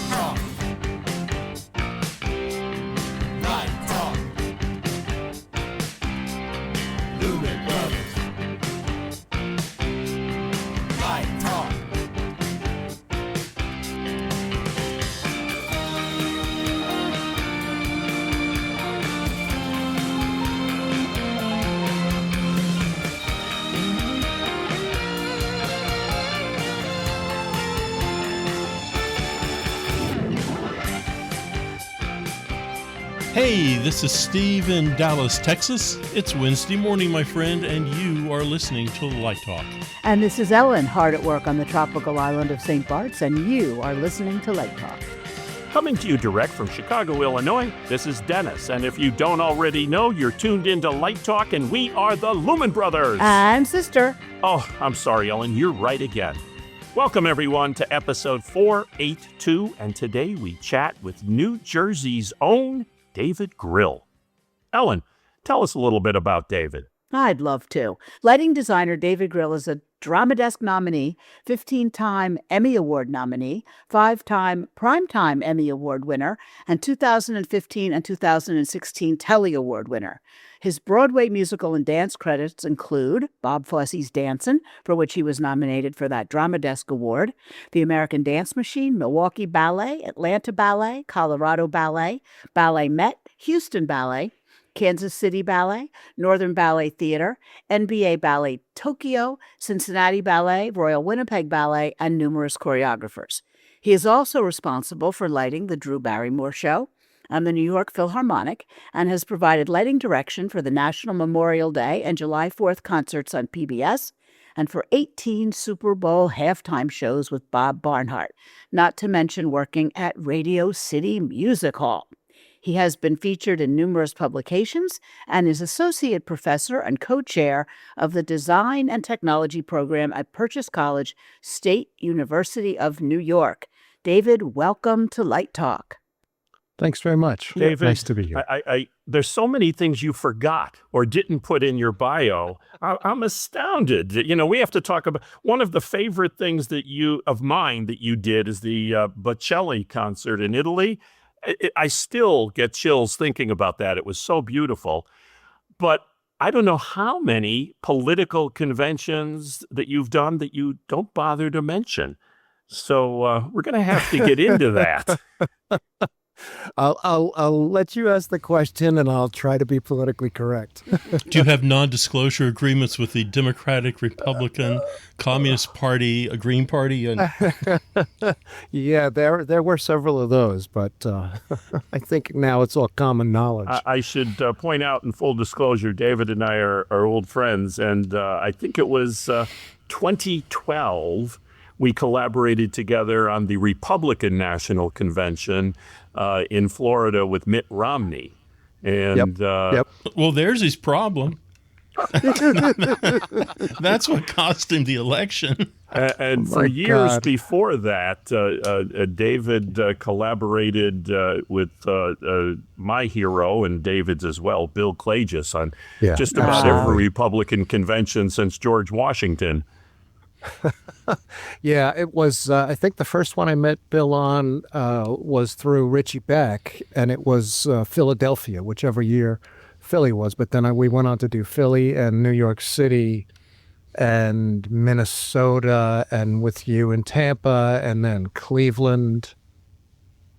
Talk. Light Talk. Lumen Brothers. Light Talk. Hey, this is Steve in Dallas, Texas. It's Wednesday morning, my friend, and you are listening to Light Talk. And this is Ellen, hard at work on the tropical island of St. Bart's, and you are listening to Light Talk. Coming to you direct from Chicago, Illinois, this is Dennis. And if you don't already know, you're tuned into Light Talk, and we are the Lumen Brothers. And Sister. Oh, I'm sorry, Ellen, you're right again. Welcome, everyone, to episode 482, and today we chat with New Jersey's own David Grill. Ellen, tell us a little bit about David. I'd love to. Lighting designer David Grill is a Drama Desk nominee, 15-time Emmy Award nominee, 5-time Primetime Emmy Award winner, and 2015 and 2016 Telly Award winner. His Broadway musical and dance credits include Bob Fosse's Dancin', for which he was nominated for that Drama Desk Award, The American Dance Machine, Milwaukee Ballet, Atlanta Ballet, Colorado Ballet, Ballet Met, Houston Ballet, Kansas City Ballet, Northern Ballet Theater, NBA Ballet Tokyo, Cincinnati Ballet, Royal Winnipeg Ballet, and numerous choreographers. He is also responsible for lighting the Drew Barrymore Show and the New York Philharmonic, and has provided lighting direction for the National Memorial Day and July 4th concerts on PBS, and for 18 Super Bowl halftime shows with Bob Barnhart, not to mention working at Radio City Music Hall. He has been featured in numerous publications and is associate professor and co-chair of the Design and Technology program at Purchase College, State University of New York. David, welcome to Light Talk. Thanks very much. David, nice to be here. There's so many things you forgot or didn't put in your bio. I'm astounded. You know, we have to talk about one of the favorite things that you did is the Bocelli concert in Italy. I still get chills thinking about that. It was so beautiful. But I don't know how many political conventions that you've done that you don't bother to mention. So we're going to have to get into that. I'll let you ask the question, and I'll try to be politically correct. Do you have non-disclosure agreements with the Democratic, Republican, Communist Party, a Green Party? And Yeah, there were several of those, but I think now it's all common knowledge. I should point out, in full disclosure, David and I are old friends, and I think it was 2012 we collaborated together on the Republican National Convention in Florida with Mitt Romney. And Yep. well, there's his problem. That's what cost him the election. And for years before that, David collaborated with my hero and David's as well, Bill Klages, on just about every Republican convention since George Washington. Yeah, it was, I think the first one I met Bill on was through Richie Beck, and it was Philadelphia, whichever year Philly was. But then we went on to do Philly and New York City and Minnesota, and with you in Tampa, and then Cleveland.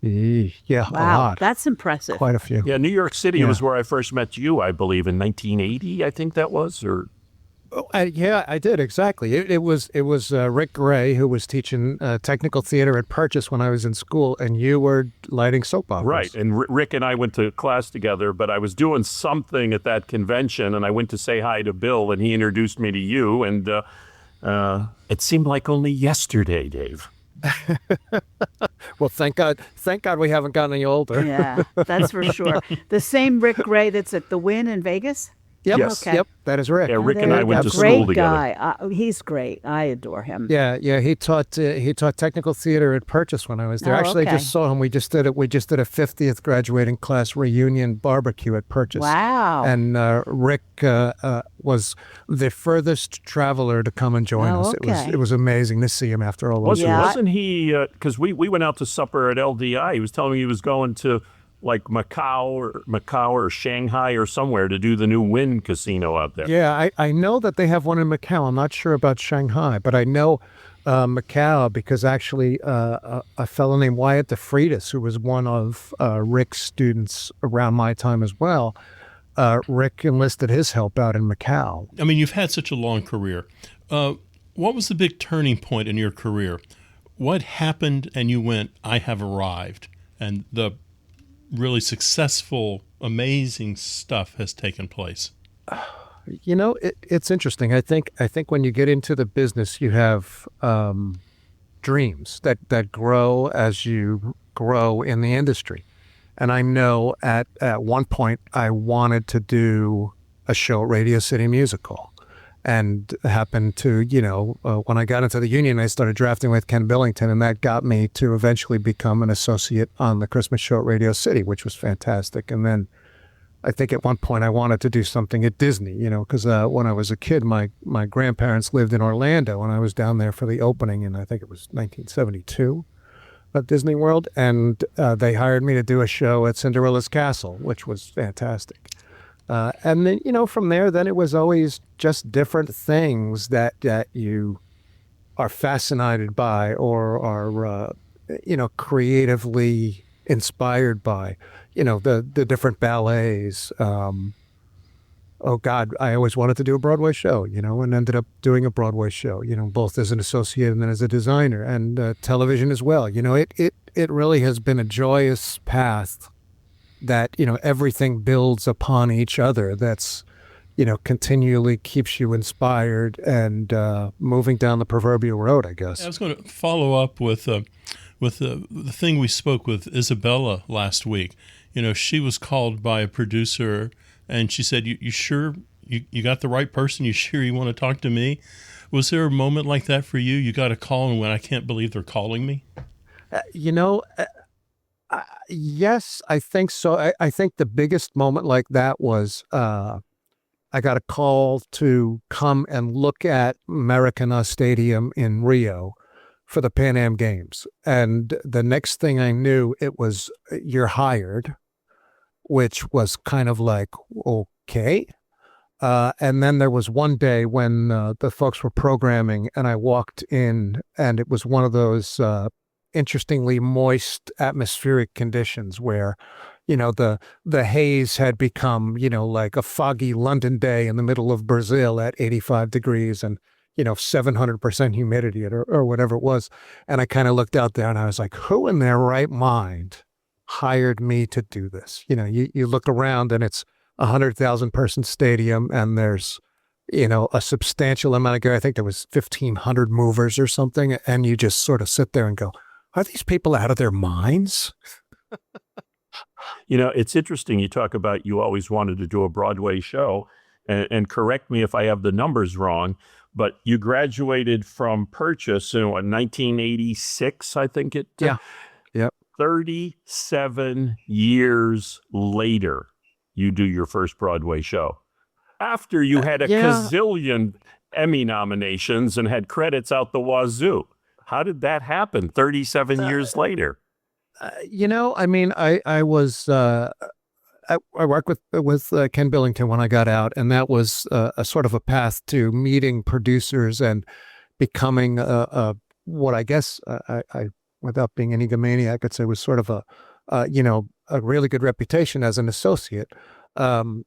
Yeah, Wow, a lot. that's impressive. Quite a few. Yeah, New York City was where I first met you, I believe, in 1980, I think that was, or... Yeah, I did, exactly. It was Rick Gray, who was teaching technical theater at Purchase when I was in school, and you were lighting soap operas. Right, and Rick and I went to class together, but I was doing something at that convention, and I went to say hi to Bill, and he introduced me to you, and it seemed like only yesterday, Dave. Well, thank God we haven't gotten any older. Yeah, that's for sure. The same Rick Gray that's at the Wynn in Vegas? Yep. Yes. Okay. Yep. That is Rick. Yeah, Rick Oh, and there I you went go. to school Great together. guy. He's great. I adore him. Yeah, yeah. He taught technical theater at Purchase when I was there. Oh, Actually, I okay. just saw him. We just did it. We just did a 50th graduating class reunion barbecue at Purchase. Wow. And Rick was the furthest traveler to come and join Oh, us. okay. It was amazing to see him after all those Wasn't years. Yeah. wasn't he? Because we went out to supper at LDI. He was telling me he was going to like Macau or Shanghai or somewhere to do the new Wynn casino out there. Yeah, I know that they have one in Macau. I'm not sure about Shanghai, but I know Macau because actually a fellow named Wyatt DeFreitas, who was one of Rick's students around my time as well, Rick enlisted his help out in Macau. I mean, you've had such a long career. What was the big turning point in your career? What happened and you went, I have arrived, and the really successful, amazing stuff has taken place? You know, it's interesting. I think when you get into the business, you have dreams that grow as you grow in the industry. And I know at one point I wanted to do a show at Radio City Music Hall. And happened to, when I got into the union, I started drafting with Ken Billington, and that got me to eventually become an associate on the Christmas show at Radio City, which was fantastic. And then I think at one point I wanted to do something at Disney, because when I was a kid, my grandparents lived in Orlando, and I was down there for the opening in, I think it was 1972 at Disney World, and they hired me to do a show at Cinderella's Castle, which was fantastic. And then, from there, then it was always just different things that you are fascinated by or are, creatively inspired by, the different ballets. Oh, God, I always wanted to do a Broadway show, and ended up doing a Broadway show, both as an associate and then as a designer, and television as well. It really has been a joyous path that, everything builds upon each other. That's, continually keeps you inspired and moving down the proverbial road, I guess. I was going to follow up with the thing we spoke with Isabella last week. She was called by a producer, and she said, you sure you got the right person? You sure you want to talk to me? Was there a moment like that for you? You got a call and went, I can't believe they're calling me? Yes, I think so. I think the biggest moment like that was I got a call to come and look at Maracana Stadium in Rio for the Pan Am Games. And the next thing I knew, it was, you're hired, which was kind of like, okay. And then there was one day when the folks were programming, and I walked in, and it was one of those interestingly moist atmospheric conditions where, the haze had become, like a foggy London day in the middle of Brazil at 85 degrees and, 700% humidity or whatever it was. And I kind of looked out there and I was like, who in their right mind hired me to do this? You look around and it's 100,000 person stadium, and there's, a substantial amount of gear. I think there was 1,500 movers or something. And you just sort of sit there and go, are these people out of their minds? It's interesting. You talk about you always wanted to do a Broadway show, and correct me if I have the numbers wrong, but you graduated from Purchase in 1986, I think it. Yeah. Yep. 37 years later, you do your first Broadway show. After you had a gazillion Emmy nominations and had credits out the wazoo. How did that happen 37 years later? I was I worked with Ken Billington when I got out, and that was a sort of a path to meeting producers and becoming what I guess I without being an egomaniac, I'd say was sort of a really good reputation as an associate. And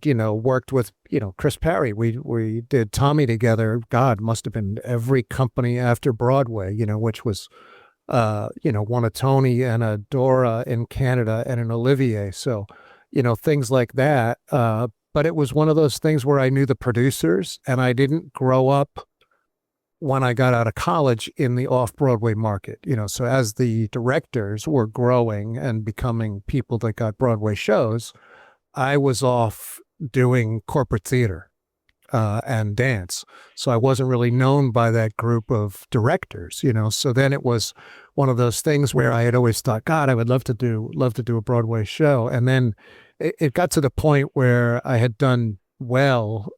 worked with Chris Parry. We did Tommy together. God, must have been every company after Broadway, which was won a Tony and a Dora in Canada and an Olivier. So, things like that. But it was one of those things where I knew the producers, and I didn't grow up when I got out of college in the off-Broadway market. So as the directors were growing and becoming people that got Broadway shows, I was off doing corporate theater and dance. So I wasn't really known by that group of directors, So then it was one of those things where I had always thought, God, I would love to do a Broadway show. And then it got to the point where I had done well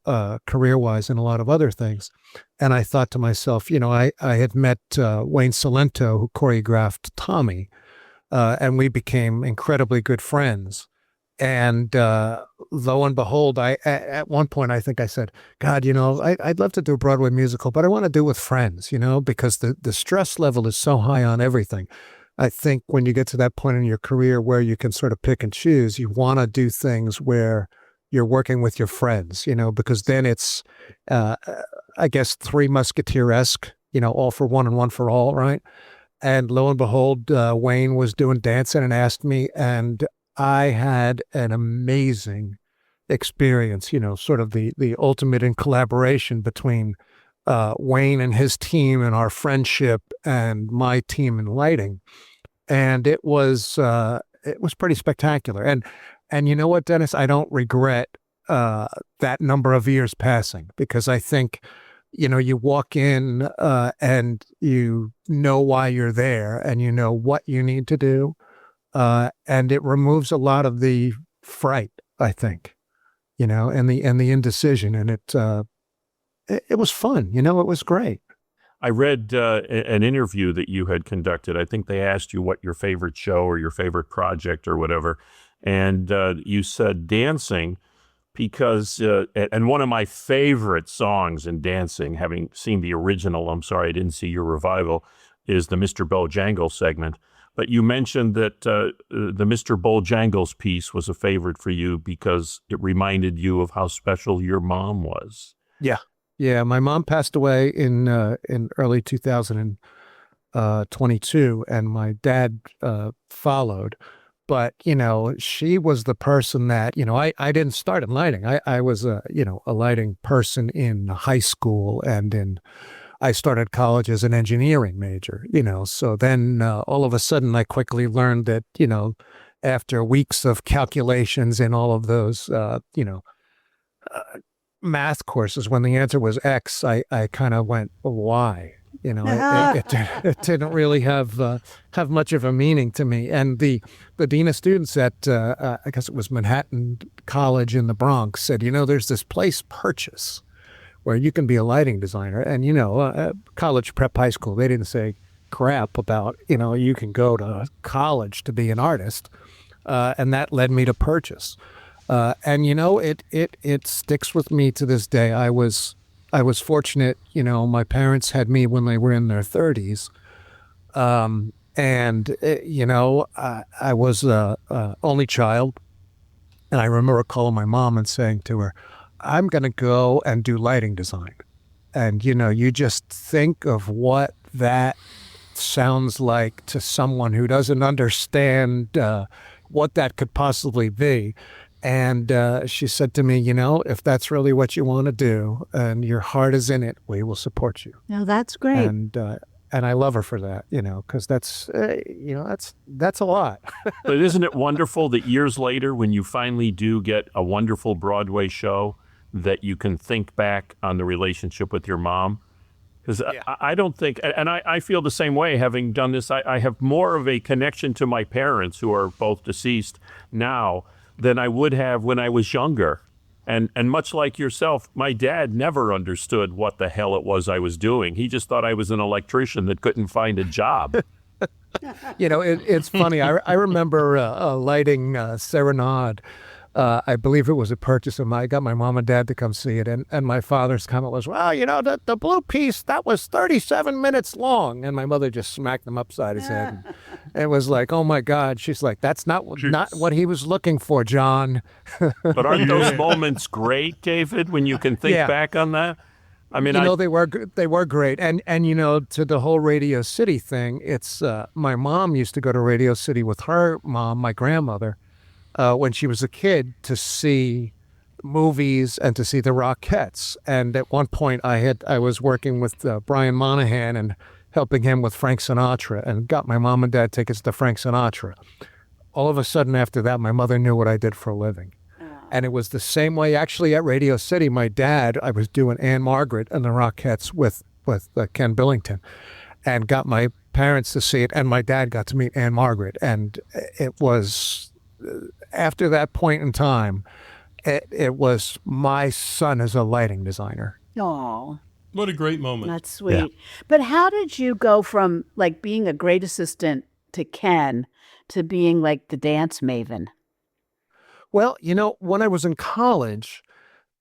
career-wise in a lot of other things. And I thought to myself, I had met Wayne Salento, who choreographed Tommy, and we became incredibly good friends. And lo and behold, at one point, I think I said, God, I'd love to do a Broadway musical, but I want to do it with friends, because the stress level is so high on everything. I think when you get to that point in your career where you can sort of pick and choose, you want to do things where you're working with your friends, because then it's, I guess, Three Musketeer-esque, all for one and one for all, right? And lo and behold, Wayne was doing dancing and asked me, and I had an amazing experience, sort of the ultimate in collaboration between Wayne and his team and our friendship and my team in lighting. And it was pretty spectacular. And you know what, Dennis, I don't regret that number of years passing, because I think, you walk in and you know why you're there and you know what you need to do. And it removes a lot of the fright, I think, and the indecision. And it was fun, it was great. I read an interview that you had conducted. I think they asked you what your favorite show or your favorite project or whatever. And you said dancing because, and one of my favorite songs in dancing, having seen the original, I'm sorry I didn't see your revival, is the Mr. Bojangles segment. But you mentioned that the Mr. Bojangles piece was a favorite for you because it reminded you of how special your mom was. Yeah. Yeah. My mom passed away in early 2022, and my dad followed. But, she was the person that, I didn't start in lighting. I was a lighting person in high school, and I started college as an engineering major, so then all of a sudden I quickly learned that, after weeks of calculations in all of those, math courses, when the answer was X, I kind of went, why? It didn't really have much of a meaning to me. And the dean of students at, I guess it was Manhattan College in the Bronx said, there's this place, Purchase, where you can be a lighting designer. And, college prep high school, they didn't say crap about, you can go to college to be an artist. And that led me to Purchase. And, it sticks with me to this day. I was fortunate, my parents had me when they were in their 30s. I was only child. And I remember calling my mom and saying to her, I'm going to go and do lighting design. And, you just think of what that sounds like to someone who doesn't understand what that could possibly be. And she said to me, if that's really what you want to do and your heart is in it, we will support you. No, that's great. And I love her for that, because that's a lot. But isn't it wonderful that years later, when you finally do get a wonderful Broadway show, that you can think back on the relationship with your mom? Because yeah. I don't think, and I feel the same way, having done this, I have more of a connection to my parents, who are both deceased now, than I would have when I was younger. And much like yourself, my dad never understood what the hell it was I was doing. He just thought I was an electrician that couldn't find a job. It's funny. I remember lighting Serenade. I believe it was a purchase of mine. I got my mom and dad to come see it. And my father's comment was, well, the blue piece, that was 37 minutes long. And my mother just smacked them upside his head. And it was like, oh, my God. She's like, that's not what he was looking for, John. But aren't those moments great, David, when you can think back on that? I mean, they were great. And to the whole Radio City thing, it's my mom used to go to Radio City with her mom, my grandmother, when she was a kid, to see movies and to see the Rockettes. And at one point I was working with Brian Monahan and helping him with Frank Sinatra, and got my mom and dad tickets to Frank Sinatra. All of a sudden after that, my mother knew what I did for a living. And it was the same way actually at Radio City. My dad, I was doing Anne Margaret and the Rockettes with Ken Billington, and got my parents to see it, and my dad got to meet Anne Margaret. And it was, after that point in time, it was my son as a lighting designer. Oh, What a great moment. that's sweet. But how did you go from like being a great assistant to Ken to being like the dance maven? Well, when I was in college,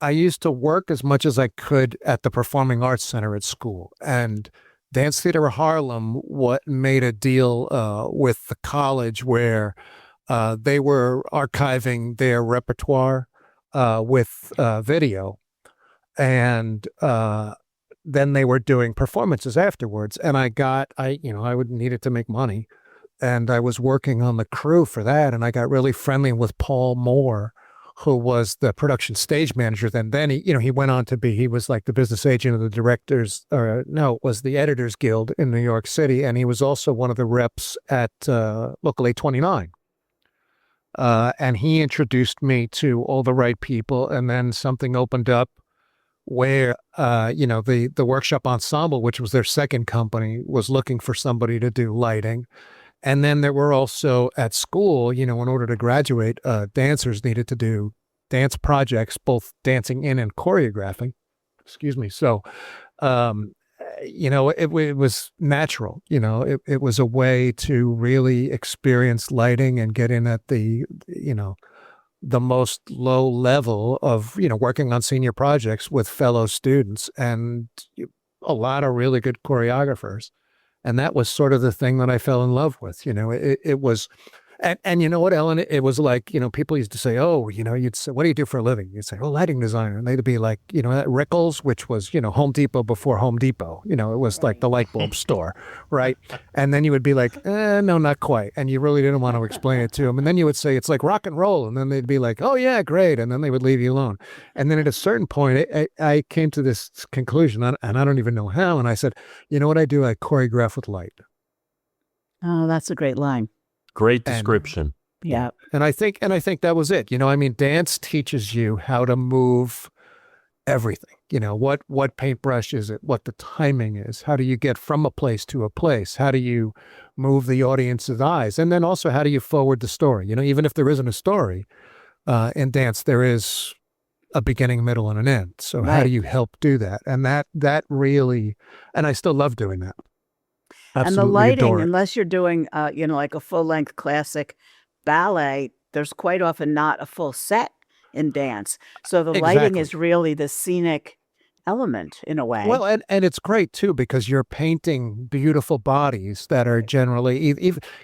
I used to work as much as I could at the Performing Arts Center at school. And Dance Theater of Harlem made a deal with the college where they were archiving their repertoire with video. And then they were doing performances afterwards. And I needed to make money. And I was working on the crew for that. And I got really friendly with Paul Moore, who was the production stage manager. Then he went on to he was like the business agent of the directors, it was the Editors Guild in New York City. And he was also one of the reps at Local 829. And he introduced me to all the right people. And then something opened up where, the Workshop Ensemble, which was their second company, was looking for somebody to do lighting. And then there were also at school, in order to graduate, dancers needed to do dance projects, both dancing in and choreographing. Excuse me. So, it was natural. It was a way to really experience lighting and get in at the most low level of, working on senior projects with fellow students and a lot of really good choreographers. And that was sort of the thing that I fell in love with. It was, and you know what, Ellen, it was like, people used to say, oh, you'd say, what do you do for a living? You'd say, oh, lighting designer. And they'd be like, at Rickles, which was, Home Depot before Home Depot, it was like the light bulb store, right? And then you would be like, no, not quite. And you really didn't want to explain it to them. And then you would say, it's like rock and roll. And then they'd be like, oh yeah, great. And then they would leave you alone. And then at a certain point, I came to this conclusion, and I don't even know how. And I said, you know what I do? I choreograph with light. Oh, that's a great line. Great description. Yeah. And I think that was it. Dance teaches you how to move everything. What paintbrush is it? What the timing is? How do you get from a place to a place? How do you move the audience's eyes? And then also, how do you forward the story? Even if there isn't a story in dance, there is a beginning, middle, and an end. So how do you help do that? And that really, and I still love doing that. Absolutely and the lighting, adore it. unless you're doing, like a full-length classic ballet, there's quite often not a full set in dance. So the lighting Exactly. is really the scenic element in a way. Well, and it's great too, because you're painting beautiful bodies that are generally,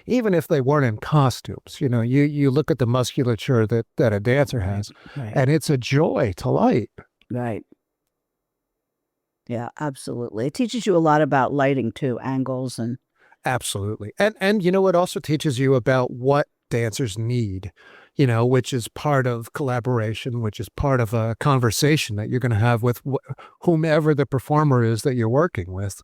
even if they weren't in costumes, you look at the musculature that a dancer has, Right. and it's a joy to light. Right. Yeah, absolutely. It teaches you a lot about lighting too, angles and Absolutely. And it also teaches you about what dancers need, which is part of collaboration, which is part of a conversation that you're going to have with whomever the performer is that you're working with.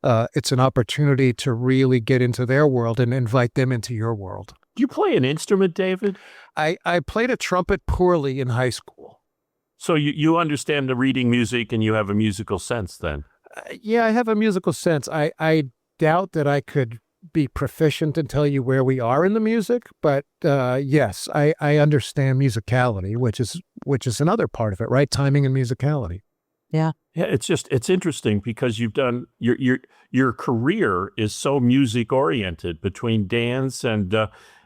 It's an opportunity to really get into their world and invite them into your world. Do you play an instrument, David? I played a trumpet poorly in high school. So you understand the reading music and you have a musical sense then? Yeah, I have a musical sense. I doubt that I could be proficient and tell you where we are in the music, but yes, I understand musicality, which is another part of it, right? Timing and musicality. yeah. Yeah, it's interesting because you've done your career is so music oriented between dance and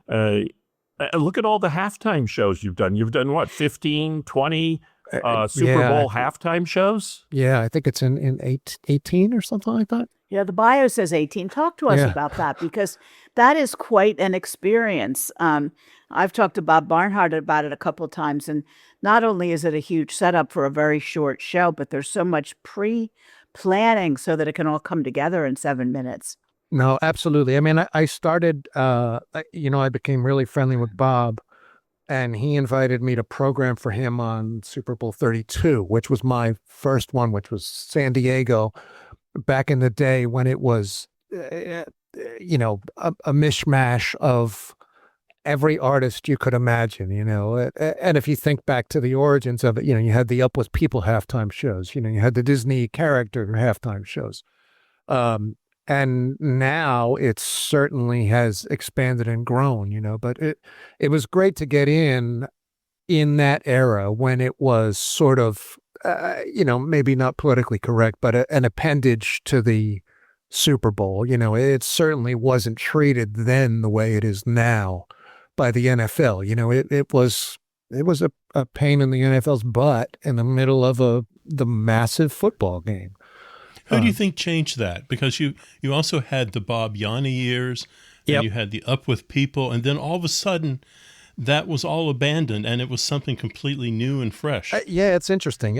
look at all the halftime shows you've done. You've done what, 15, 20 Super Bowl halftime shows? Yeah, I think it's in 18 or something like that. Yeah, the bio says 18. Talk to us Yeah. about that, because that is quite an experience. I've talked to Bob Barnhart about it a couple of times, and not only is it a huge setup for a very short show, but there's so much pre-planning so that it can all come together in 7 minutes. No, absolutely. I mean, I started, I became really friendly with Bob, and he invited me to program for him on Super Bowl 32, which was my first one, which was San Diego, back in the day when it was, a mishmash of every artist you could imagine, and if you think back to the origins of it, you had the Up With People halftime shows, you had the Disney character halftime shows. And now it certainly has expanded and grown, but it was great to get in that era when it was sort of, maybe not politically correct, but an appendage to the Super Bowl. It certainly wasn't treated then the way it is now by the NFL. It was a pain in the NFL's butt in the middle of the massive football game. Who do you think changed that? Because you also had the Bob Yanni years, and Yep. you had the Up With People, and then all of a sudden that was all abandoned, and it was something completely new and fresh. Yeah, it's interesting.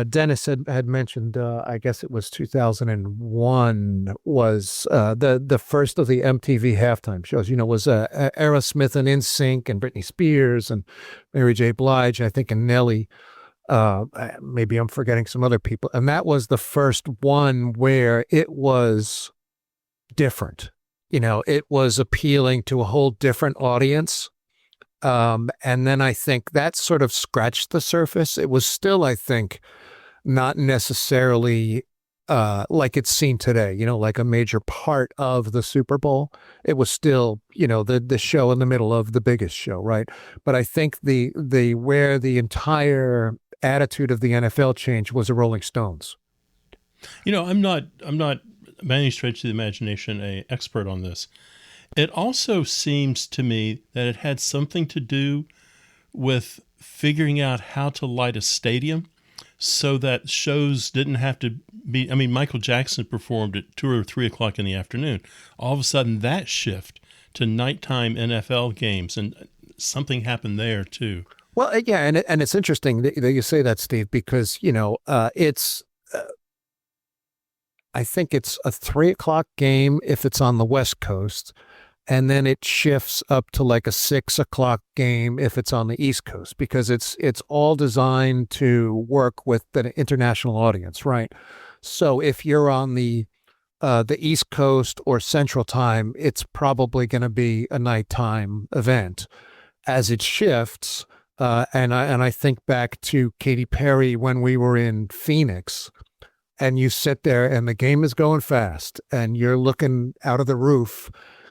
Dennis had mentioned, I guess it was 2001 was the first of the MTV halftime shows. Was Aerosmith and NSYNC and Britney Spears and Mary J. Blige, I think, and Nelly. Maybe I'm forgetting some other people. And that was the first one where it was different. It was appealing to a whole different audience. And then I think that sort of scratched the surface. It was still, I think, not necessarily like it's seen today, like a major part of the Super Bowl. It was still, the show in the middle of the biggest show, right? But I think the where the entire attitude of the NFL changed was the Rolling Stones. I'm not by any stretch of the imagination an expert on this. It also seems to me that it had something to do with figuring out how to light a stadium so that shows didn't have to be, Michael Jackson performed at 2 or 3 o'clock in the afternoon. All of a sudden that shift to nighttime NFL games, and something happened there too. Well, yeah, and it's interesting that you say that, Steve, because, it's, I think it's a 3 o'clock game if it's on the West Coast, and then it shifts up to like a 6 o'clock game if it's on the East Coast, because it's all designed to work with the international audience, right? So if you're on the East Coast or Central Time, it's probably going to be a nighttime event. As it shifts, and I think back to Katy Perry when we were in Phoenix, and you sit there and the game is going fast, and you're looking out of the roof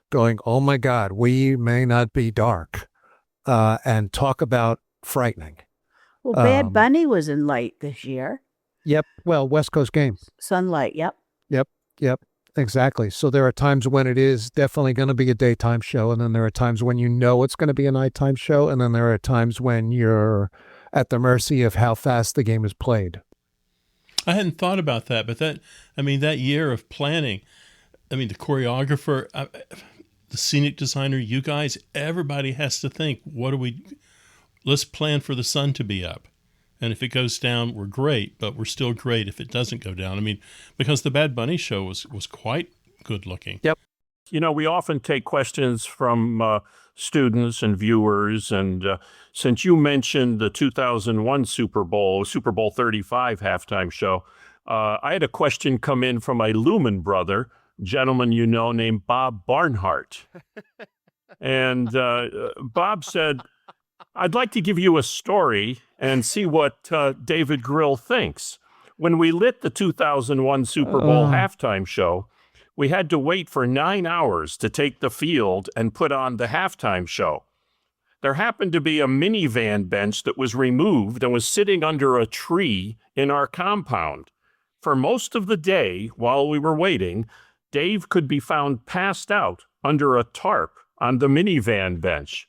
going, oh my God, we may not be dark, and talk about frightening. Well, Bad Bunny was in light this year. Yep. Well, West Coast game. Sunlight, yep. Yep. Exactly. So there are times when it is definitely going to be a daytime show, and then there are times when it's going to be a nighttime show, and then there are times when you're at the mercy of how fast the game is played. I hadn't thought about that, but that year of planning, the choreographer, the scenic designer, you guys, everybody has to think, let's plan for the sun to be up. And if it goes down, we're great, but we're still great if it doesn't go down. Because the Bad Bunny show was quite good looking. Yep. We often take questions from students and viewers. And since you mentioned the 2001 Super Bowl 35 halftime show, I had a question come in from a Lumen brother, gentleman named Bob Barnhart. And Bob said, I'd like to give you a story and see what David Grill thinks. When we lit the 2001 Super Bowl halftime show, we had to wait for 9 hours to take the field and put on the halftime show. There happened to be a minivan bench that was removed and was sitting under a tree in our compound. For most of the day, while we were waiting, Dave could be found passed out under a tarp on the minivan bench.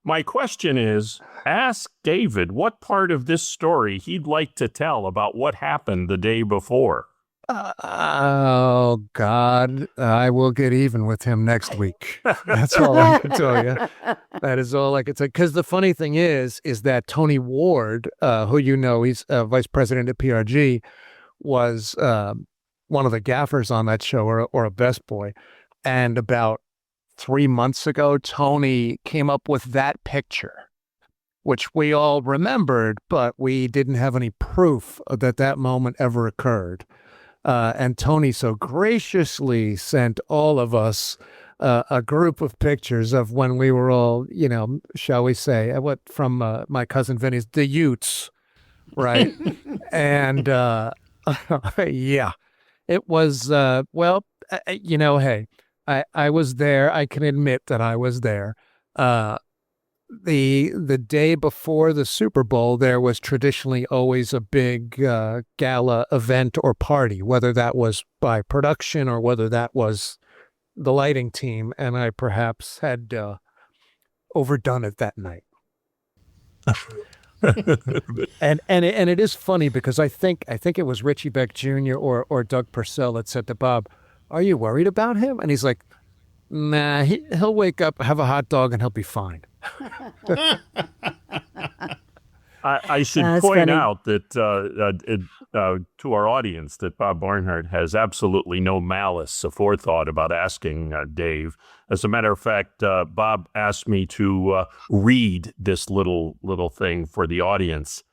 My question is, ask David what part of this story he'd like to tell about what happened the day before. Oh, God, I will get even with him next week. That's all I can tell you. That is all I can say. Because the funny thing is that Tony Ward, who he's vice president at PRG, was one of the gaffers on that show, or a best boy. And about 3 months ago, Tony came up with that picture, which we all remembered, but we didn't have any proof that moment ever occurred. And Tony so graciously sent all of us a group of pictures of when we were all, shall we say, from my cousin Vinny's, the Utes, right? And yeah, it was, hey, I was there. I can admit that I was there. The day before the Super Bowl, there was traditionally always a big gala event or party, whether that was by production or whether that was the lighting team, and I perhaps had overdone it that night. and it is funny because I think it was Richie Beck Jr. or Doug Purcell that said to Bob, "Are you worried about him?" And he's like, "Nah, he'll wake up, have a hot dog, and he'll be fine." I should That's point funny. out that to our audience that Bob Barnhart has absolutely no malice aforethought about asking Dave. As a matter of fact, Bob asked me to read this little thing for the audience.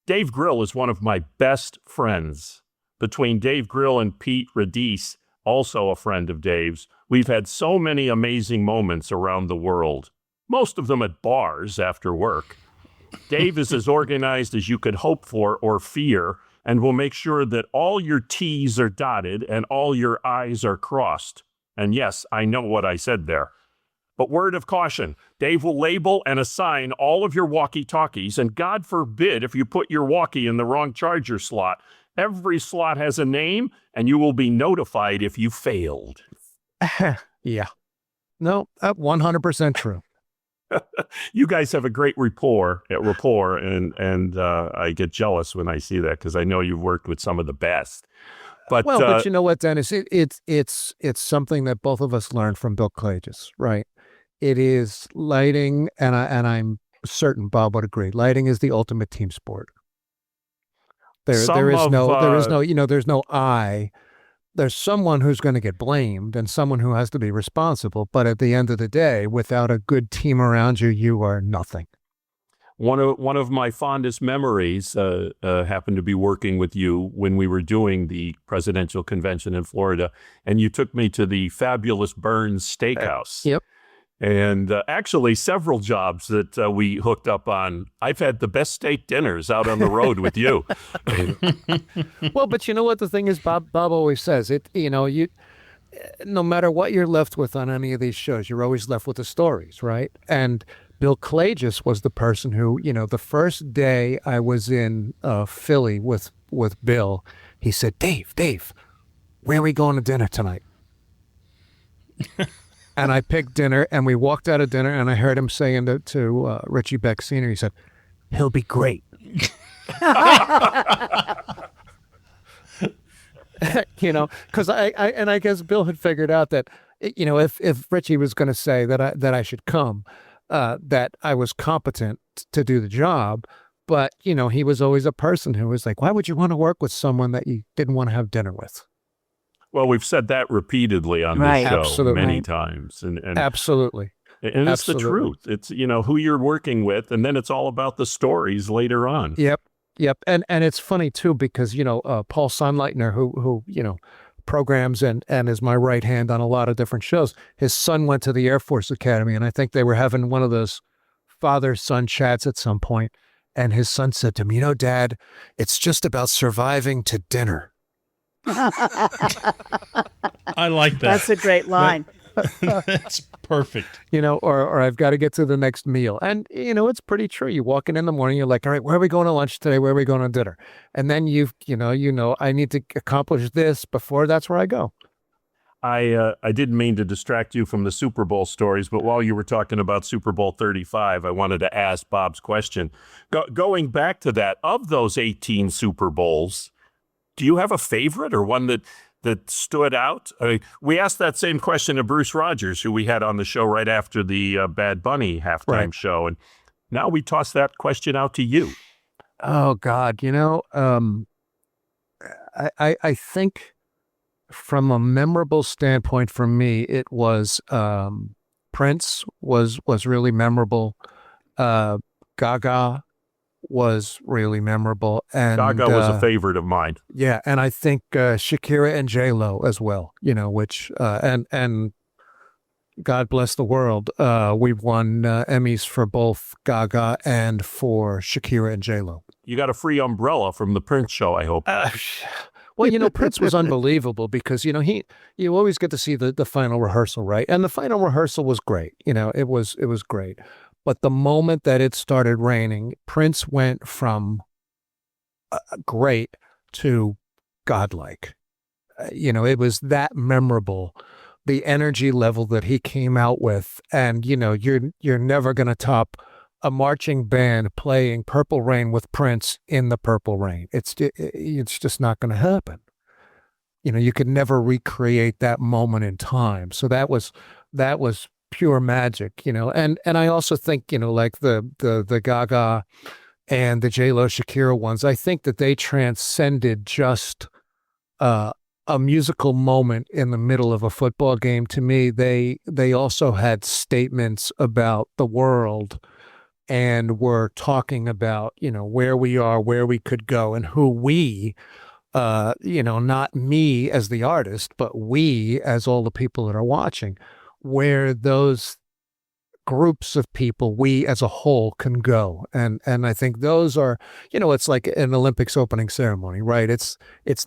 Dave Grill is one of my best friends. Between Dave Grill and Pete Radice, also a friend of Dave's, we've had so many amazing moments around the world, most of them at bars after work. Dave is as organized as you could hope for or fear, and will make sure that all your T's are dotted and all your I's are crossed. And yes, I know what I said there. But word of caution, Dave will label and assign all of your walkie-talkies, and God forbid if you put your walkie in the wrong charger slot. Every slot has a name, and you will be notified if you failed. Yeah. No, 100% true. You guys have a great rapport, and I get jealous when I see that because I know you've worked with some of the best. But you know what, Dennis? It's something that both of us learned from Bill Klages, right? It is lighting, and I'm certain Bob would agree. Lighting is the ultimate team sport. There's no I. There's someone who's going to get blamed and someone who has to be responsible. But at the end of the day, without a good team around you, you are nothing. One of my fondest memories happened to be working with you when we were doing the presidential convention in Florida, and you took me to the fabulous Burns Steakhouse. Yep. And actually, several jobs that we hooked up on. I've had the best steak dinners out on the road with you. Well, but you know what the thing is, Bob always says it. No matter what you're left with on any of these shows, you're always left with the stories, right? And Bill Klages was the person who, the first day I was in Philly with Bill, he said, Dave, where are we going to dinner tonight? And I picked dinner, and we walked out of dinner, and I heard him saying to Richie Beck Sr., he said, he'll be great. Because I guess Bill had figured out that, if Richie was going to say that I should come, that I was competent to do the job. But, he was always a person who was like, why would you want to work with someone that you didn't want to have dinner with? Well, we've said that repeatedly on Right. this show Absolutely. many times. And Absolutely. And it's Absolutely. the truth. It's, who you're working with, and then it's all about the stories later on. Yep. And it's funny, too, because, Paul Sonnleitner, who programs and is my right hand on a lot of different shows, his son went to the Air Force Academy, and I think they were having one of those father-son chats at some point, and his son said to me, Dad, it's just about surviving to dinner. I like that. That's a great line. That's perfect. Or I've got to get to the next meal. And, it's pretty true. You walk in the morning, you're like, all right, where are we going to lunch today? Where are we going to dinner? And then I need to accomplish this before that's where I go. I didn't mean to distract you from the Super Bowl stories, but while you were talking about Super Bowl 35, I wanted to ask Bob's question. Going back to that, of those 18 Super Bowls, do you have a favorite or one that stood out? We asked that same question to Bruce Rogers, who we had on the show right after the Bad Bunny halftime show. And now we toss that question out to you. Oh, God. I think from a memorable standpoint for me, it was Prince was really memorable. Gaga was really memorable. And Gaga was a favorite of mine. Yeah, and I think Shakira and J-Lo as well, which and God Bless the World, we won Emmys for both Gaga and for Shakira and J-Lo. You got a free umbrella from the Prince show, I hope. Well, Prince was unbelievable because, you always get to see the final rehearsal, right? And the final rehearsal was great. It was great. But the moment that it started raining, Prince went from great to godlike. It was that memorable, the energy level that he came out with. And, you're never going to top a marching band playing Purple Rain with Prince in the Purple Rain. It's just not going to happen. You could never recreate that moment in time. So that was pure magic, and I also think, like the Gaga and the J-Lo Shakira ones, I think that they transcended just a musical moment in the middle of a football game. To me, they also had statements about the world and were talking about, where we are, where we could go, and who we, not me as the artist, but we as all the people that are watching, where those groups of people, we as a whole, can go. And I think those are, it's like an Olympics opening ceremony, right? It's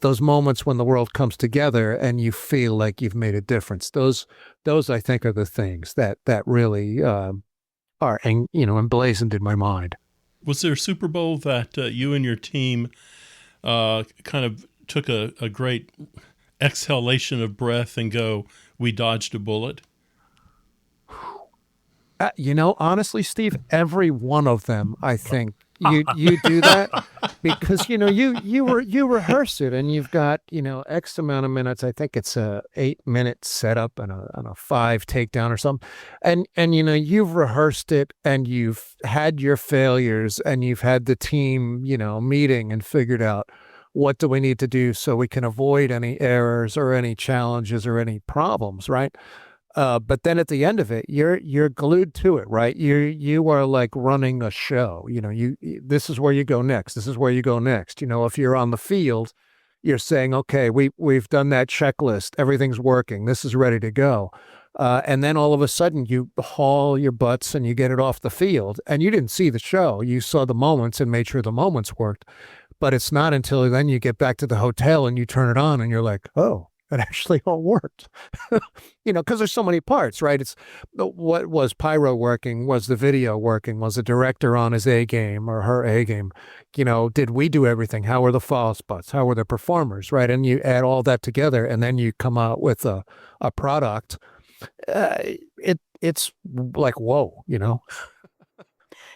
those moments when the world comes together and you feel like you've made a difference. Those I think are the things that really are, emblazoned in my mind. Was there a Super Bowl that you and your team kind of took a great exhalation of breath and go, we dodged a bullet? Honestly, Steve, every one of them, I think you do that because, you rehearse it and you've got, X amount of minutes. I think it's a 8-minute setup and a 5 takedown or something. And, you've rehearsed it and you've had your failures and you've had the team, meeting and figured out what do we need to do so we can avoid any errors or any challenges or any problems, right? But then at the end of it, you're glued to it, right? You are like running a show. This is where you go next. This is where you go next. If you're on the field, you're saying, okay, we've done that checklist. Everything's working. This is ready to go. And then all of a sudden you haul your butts and you get it off the field. And you didn't see the show. You saw the moments and made sure the moments worked. But it's not until then you get back to the hotel and you turn it on and you're like, oh, it actually all worked, because there's so many parts, right? It's what was pyro working? Was the video working? Was the director on his A game or her A game? Did we do everything? How were the fall spots? How were the performers, right? And you add all that together and then you come out with a product. It's like, whoa,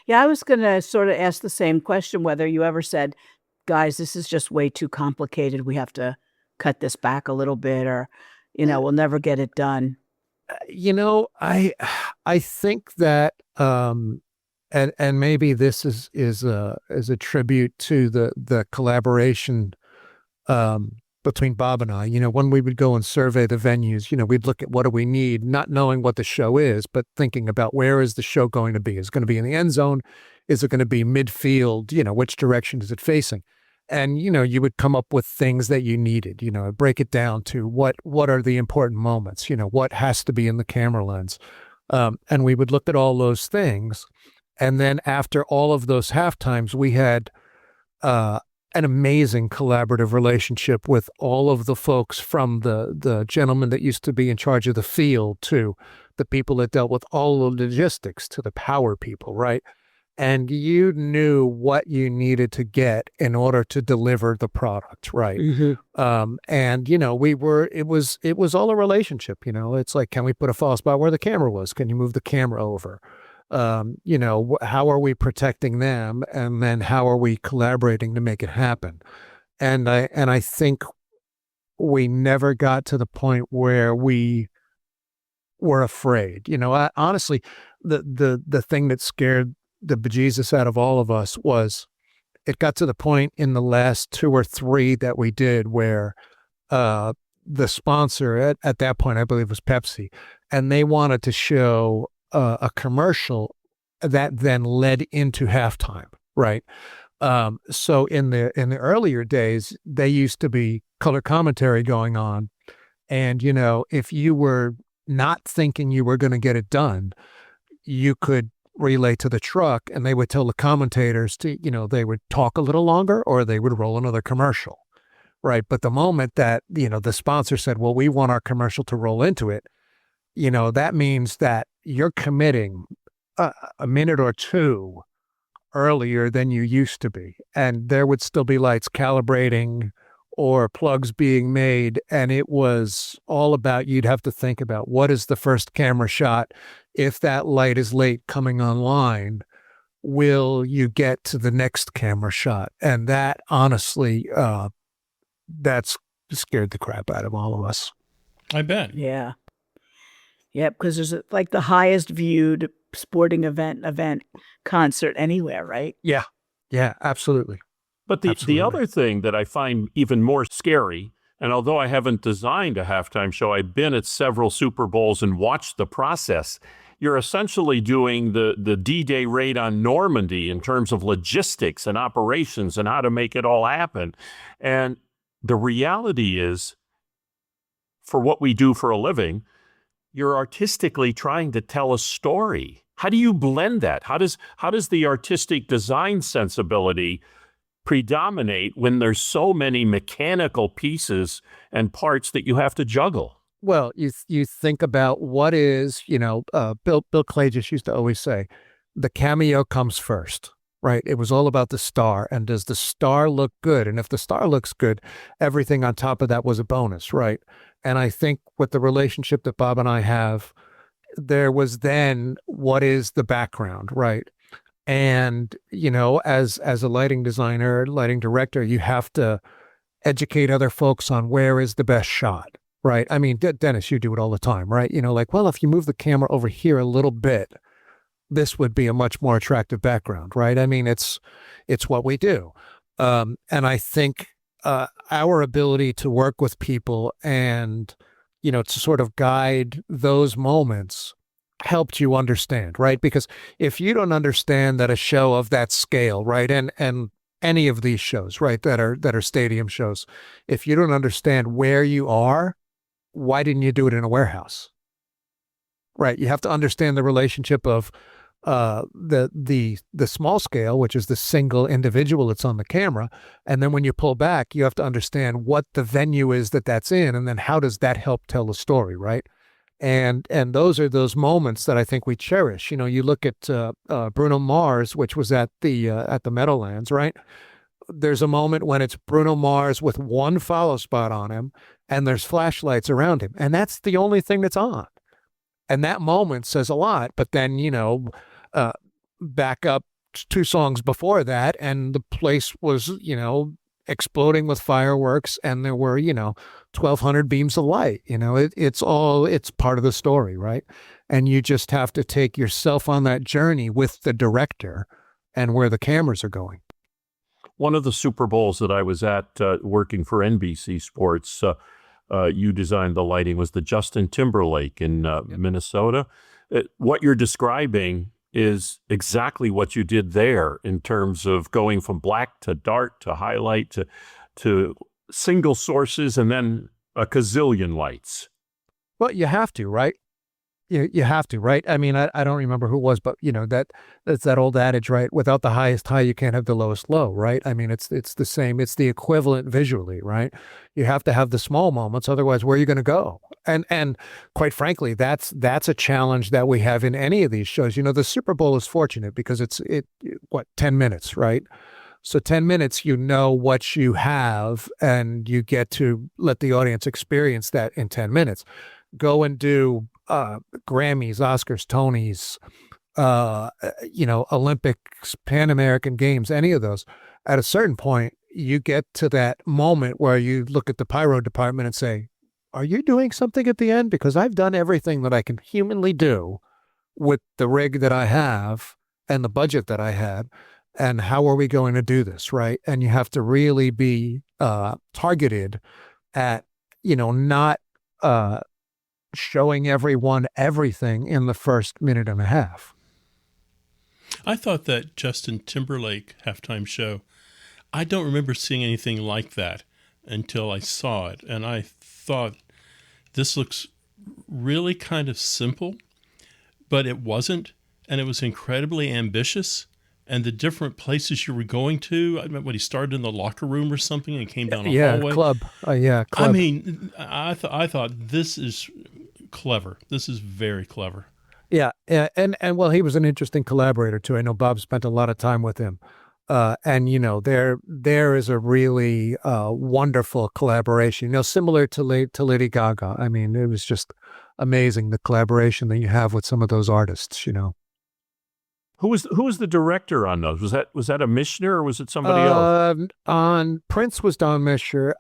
Yeah, I was going to sort of ask the same question, whether you ever said, guys, this is just way too complicated. We have to cut this back a little bit, or, we'll never get it done. I think that, and maybe this is a tribute to the collaboration, between Bob and I, when we would go and survey the venues, we'd look at what do we need, not knowing what the show is, but thinking about where is the show going to be? Is it going to be in the end zone? Is it going to be midfield? Which direction is it facing? And, you would come up with things that you needed, break it down to what are the important moments, what has to be in the camera lens. And we would look at all those things. And then after all of those halftimes, we had an amazing collaborative relationship with all of the folks, from the gentleman that used to be in charge of the field to the people that dealt with all the logistics to the power people, right? And you knew what you needed to get in order to deliver the product, right? Mm-hmm. And it was all a relationship. It's like, can we put a false spot where the camera was? Can you move the camera over? How are we protecting them? And then how are we collaborating to make it happen? And I think we never got to the point where we were afraid. Honestly, the thing that scared the bejesus out of all of us was it got to the point in the last 2 or 3 that we did where the sponsor at that point, I believe, was Pepsi, and they wanted to show a commercial that then led into halftime, right? So in the earlier days, they used to be color commentary going on, and if you were not thinking you were going to get it done, you could relay to the truck and they would tell the commentators to, they would talk a little longer or they would roll another commercial. Right. But the moment that, the sponsor said, well, we want our commercial to roll into it, that means that you're committing a minute or two earlier than you used to be. And there would still be lights calibrating or plugs being made. And it was all about, you'd have to think about what is the first camera shot. If that light is late coming online, will you get to the next camera shot? And that honestly, that's scared the crap out of all of us. I bet. Yeah. Yeah, because there's like the highest viewed sporting event concert anywhere, right? Yeah. Yeah, absolutely. But the Absolutely. other thing that I find even more scary, and although I haven't designed a halftime show, I've been at several Super Bowls and watched the process. You're essentially doing the D-Day raid on Normandy in terms of logistics and operations and how to make it all happen. And the reality is, for what we do for a living, you're artistically trying to tell a story. How do you blend that? How does the artistic design sensibility predominate when there's so many mechanical pieces and parts that you have to juggle? Well, you think about what is, Bill Klages used to always say, the cameo comes first, right? It was all about the star. And does the star look good? And if the star looks good, everything on top of that was a bonus, right? And I think with the relationship that Bob and I have, there was then what is the background, right? And, as a lighting designer, lighting director, you have to educate other folks on where is the best shot, right? I mean, Dennis, you do it all the time, right? Well, if you move the camera over here a little bit, this would be a much more attractive background, right? I mean, it's what we do. And I think our ability to work with people and, to sort of guide those moments helped you understand, right? Because if you don't understand that a show of that scale, right, and any of these shows, right, that are stadium shows, if you don't understand where you are, why didn't you do it in a warehouse? Right. You have to understand the relationship of the small scale, which is the single individual that's on the camera. And then when you pull back, you have to understand what the venue is that's in, and then how does that help tell the story, right? And those are those moments that I think we cherish. You look at Bruno Mars, which was at the Meadowlands, right? There's a moment when it's Bruno Mars with one follow spot on him, and there's flashlights around him, and that's the only thing that's on. And that moment says a lot. But then, back up 2 songs before that, and the place was, exploding with fireworks, and there were, 1,200 beams of light. It's part of the story, right? And you just have to take yourself on that journey with the director and where the cameras are going. One of the Super Bowls that I was at working for NBC Sports, you designed the lighting, was the Justin Timberlake in Minnesota. What you're describing is exactly what you did there in terms of going from black to dark to highlight to single sources and then a gazillion lights. Well, you have to, right? You have to, right? I mean, I don't remember who it was, but that's that old adage, right? Without the highest high, you can't have the lowest low, right? I mean, it's the same. It's the equivalent visually, right? You have to have the small moments, otherwise, where are you going to go? And quite frankly, that's a challenge that we have in any of these shows. The Super Bowl is fortunate because it's 10 minutes, right? So 10 minutes, what you have, and you get to let the audience experience that in 10 minutes. Go and do Grammys, Oscars, Tonys, Olympics, Pan American Games, any of those. At a certain point, you get to that moment where you look at the pyro department and say, are you doing something at the end? Because I've done everything that I can humanly do with the rig that I have and the budget that I had. And how are we going to do this, right? And you have to really be targeted at, not showing everyone everything in the first minute and a half. I thought that Justin Timberlake halftime show, I don't remember seeing anything like that until I saw it. And I thought, this looks really kind of simple, but it wasn't, and it was incredibly ambitious. And the different places you were going to, I remember when he started in the locker room or something and came down a hallway. Club. I Club. mean, I thought this is clever. This is very clever. Yeah, and well, he was an interesting collaborator too. I know Bob spent a lot of time with him, and there is a really wonderful collaboration. Similar to Lady Gaga. I mean, it was just amazing the collaboration that you have with some of those artists. Who was the director on those? Was that a Mishner or was it somebody else? On Prince was Don Misher,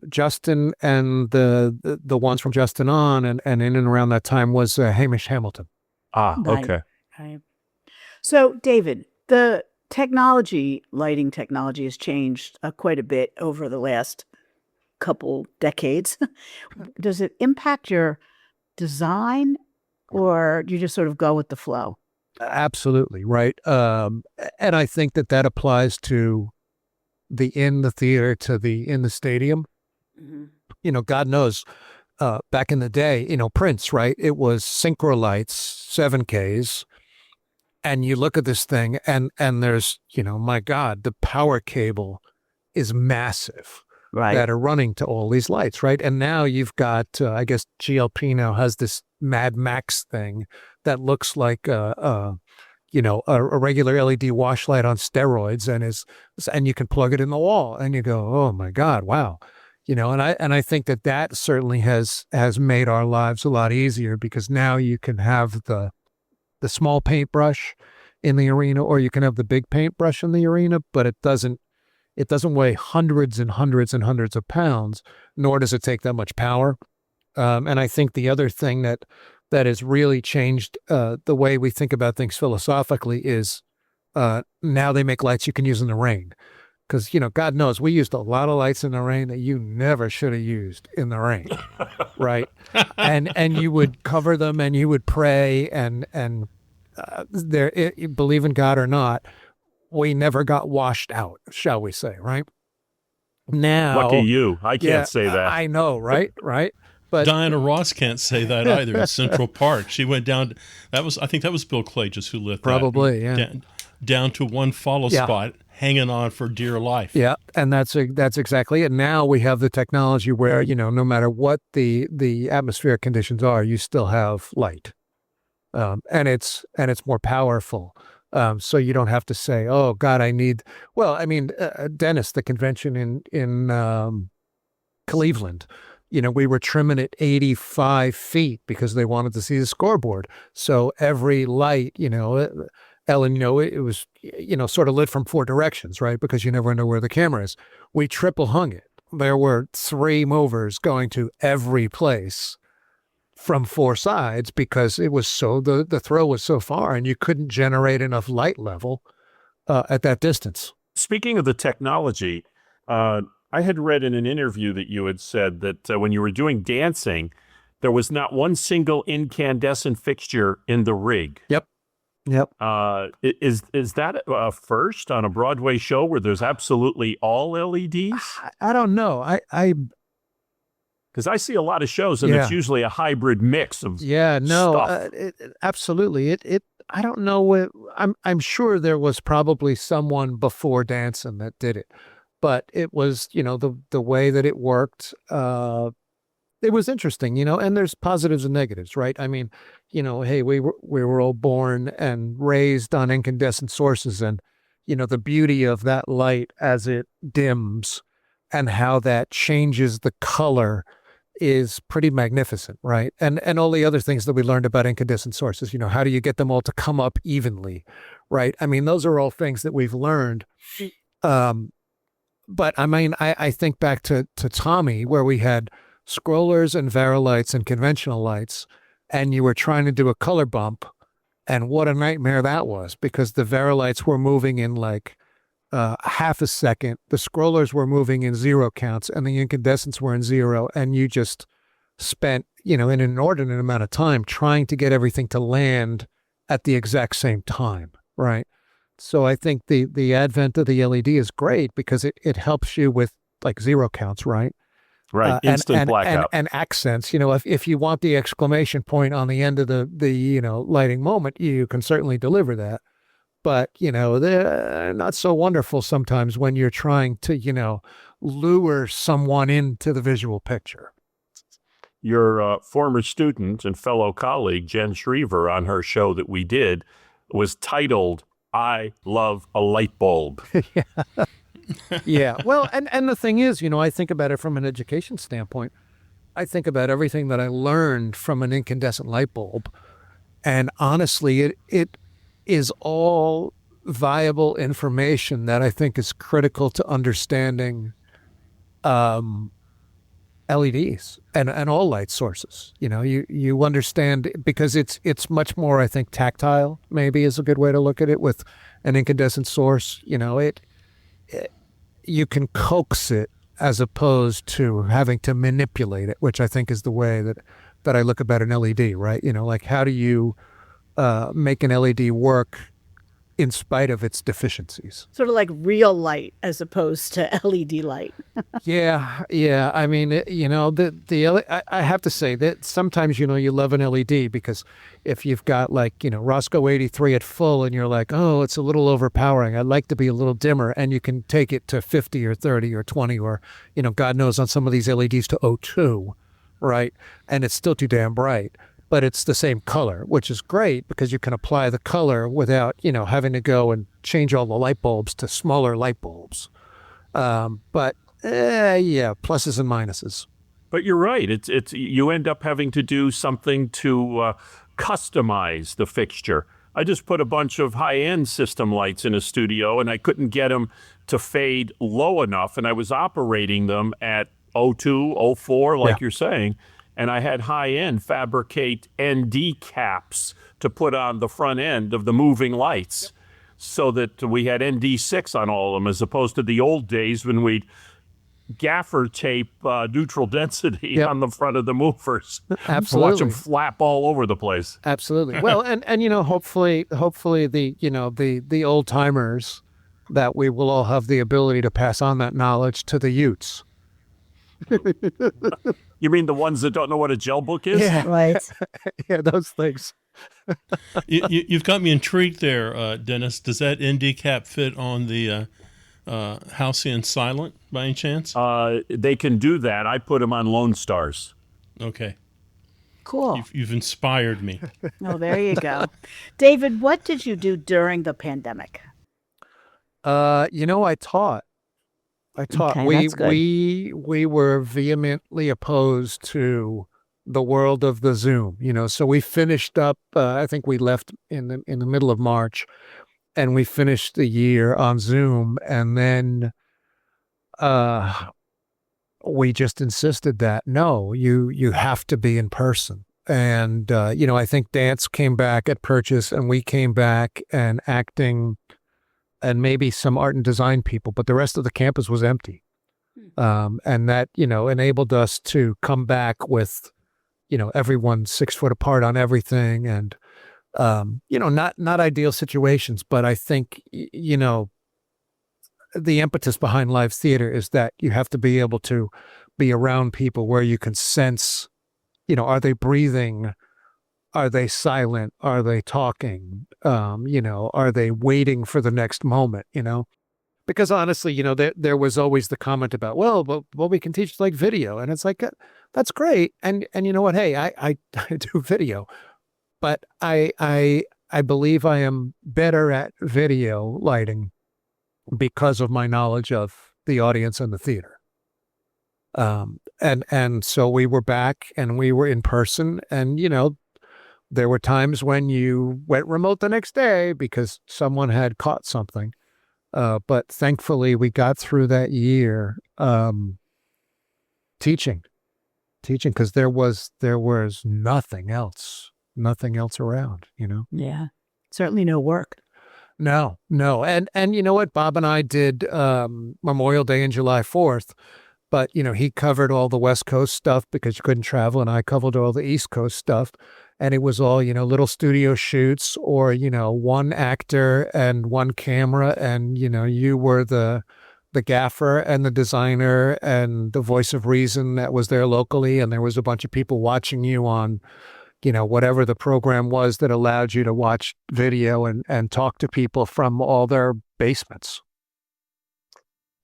Justin, and the ones from Justin on, and in and around that time was Hamish Hamilton. Okay. Right. So, David, the lighting technology has changed quite a bit over the last couple decades. Does it impact your design, or do you just sort of go with the flow? Absolutely, right. And I think that applies to in the theater to in the stadium. Mm-hmm. God knows, back in the day, Prince, right? It was synchro lights, 7Ks. And you look at this thing and there's, my God, the power cable is massive. Right. That are running to all these lights, right? And now you've got, I guess GLP now has this Mad Max thing that looks like a regular LED wash light on steroids, and you can plug it in the wall, and you go, oh my God, wow, and I think that certainly has made our lives a lot easier, because now you can have the small paintbrush in the arena, or you can have the big paintbrush in the arena, but it doesn't weigh hundreds and hundreds and hundreds of pounds, nor does it take that much power. And I think the other thing that has really changed the way we think about things philosophically is now they make lights you can use in the rain. Because, God knows, we used a lot of lights in the rain that you never should have used in the rain, right? And you would cover them and you would pray and believe in God or not, we never got washed out, shall we say, right? Now, lucky you. I can't say that. I know, right? But Diana Ross can't say that either in Central Park. She went down. I think that was Bill Klages who lit probably, that. Yeah. Down to one follow spot, hanging on for dear life. Yeah, and that's exactly it. Now we have the technology where, no matter what the atmospheric conditions are, you still have light, and it's more powerful. So you don't have to say, oh God, I need. Well, I mean, Dennis, the convention in Cleveland. We were trimming it 85 feet because they wanted to see the scoreboard. So every light, Ellen, it was, sort of lit from four directions, right? Because you never know where the camera is. We triple hung it. There were 3 movers going to every place from 4 sides because it was the throw was so far and you couldn't generate enough light level at that distance. Speaking of the technology, I had read in an interview that you had said that when you were doing dancing, there was not one single incandescent fixture in the rig. Yep. Is that a first on a Broadway show where there's absolutely all LEDs? I don't know. Because I see a lot of shows and it's usually a hybrid mix of stuff. Absolutely. I don't know. I'm sure there was probably someone before dancing that did it. But it was, the way that it worked, it was interesting, and there's positives and negatives, right? I mean, hey, we were all born and raised on incandescent sources, and, the beauty of that light as it dims and how that changes the color is pretty magnificent, right? And all the other things that we learned about incandescent sources, how do you get them all to come up evenly, right? I mean, those are all things that we've learned. But I mean, I think back to Tommy, where we had scrollers and Varilights and conventional lights, and you were trying to do a color bump, and what a nightmare that was, because the Varilights were moving in like half a second, the scrollers were moving in 0 counts, and the incandescents were in 0, and you just spent, an inordinate amount of time trying to get everything to land at the exact same time, right? So I think the advent of the LED is great because it helps you with like 0 counts, right? Right. Instant blackout. and accents. If you want the exclamation point on the end of the lighting moment, you can certainly deliver that. But they're not so wonderful sometimes when you're trying to lure someone into the visual picture. Your former student and fellow colleague, Jen Schriever, on her show that we did, was titled, "I Love a Light Bulb." Yeah. Well, and the thing is, I think about it from an education standpoint. I think about everything that I learned from an incandescent light bulb. And honestly, it is all viable information that I think is critical to understanding LEDs and all light sources. You understand, because it's much more, I think, tactile, maybe is a good way to look at it. With an incandescent source, you can coax it as opposed to having to manipulate it, which I think is the way that I look about an LED, right? Like, how do you make an LED work in spite of its deficiencies? Sort of like real light as opposed to LED light. Yeah. I mean, I have to say that sometimes, you love an LED because if you've got like, Roscoe 83 at full and you're like, oh, it's a little overpowering, I'd like to be a little dimmer, and you can take it to 50 or 30 or 20 or, God knows on some of these LEDs to 02, right? And it's still too damn bright. But it's the same color, which is great because you can apply the color without, having to go and change all the light bulbs to smaller light bulbs. But pluses and minuses. But you're right. It's you end up having to do something to customize the fixture. I just put a bunch of high-end system lights in a studio, and I couldn't get them to fade low enough, and I was operating them at 02, 04, like you're saying. And I had high-end fabricate ND caps to put on the front end of the moving lights so that we had ND6 on all of them, as opposed to the old days when we'd gaffer tape neutral density on the front of the movers. Absolutely. Watch them flap all over the place. Absolutely. Well, and hopefully the old timers, that we will all have the ability to pass on that knowledge to the youths. You mean the ones that don't know what a gel book is? Yeah, Right. Yeah, those things. You've got me intrigued there, Dennis. Does that ND cap fit on the Halcyon Silent by any chance? They can do that. I put them on Lone Stars. Okay. Cool. You've inspired me. Oh, there you go. David, what did you do during the pandemic? I taught. Okay, we that's good. we were vehemently opposed to the world of the Zoom. So we finished up. I think we left in the middle of March, and we finished the year on Zoom. And then we just insisted that no, you have to be in person. And I think dance came back at Purchase, and we came back, and acting, and maybe some art and design people, but the rest of the campus was empty. And that, enabled us to come back with, everyone 6 foot apart on everything. And, not ideal situations, but I think, the impetus behind live theater is that you have to be able to be around people where you can sense, are they breathing? Are they silent? Are they talking? Are they waiting for the next moment? Because honestly, there was always the comment about, well, we can teach like video, and it's like, that's great. And you know what? Hey, I do video, but I believe I am better at video lighting because of my knowledge of the audience and the theater. And so we were back, and we were in person, and there were times when you went remote the next day because someone had caught something. But thankfully we got through that year teaching, because there was nothing else around, Yeah. Certainly no work. No. And you know what? Bob and I did Memorial Day and July 4th, but, he covered all the West Coast stuff because you couldn't travel, and I covered all the East Coast stuff. And it was all, little studio shoots, or, one actor and one camera, and, you were the the gaffer and the designer and the voice of reason that was there locally, and there was a bunch of people watching you on, whatever the program was that allowed you to watch video and talk to people from all their basements.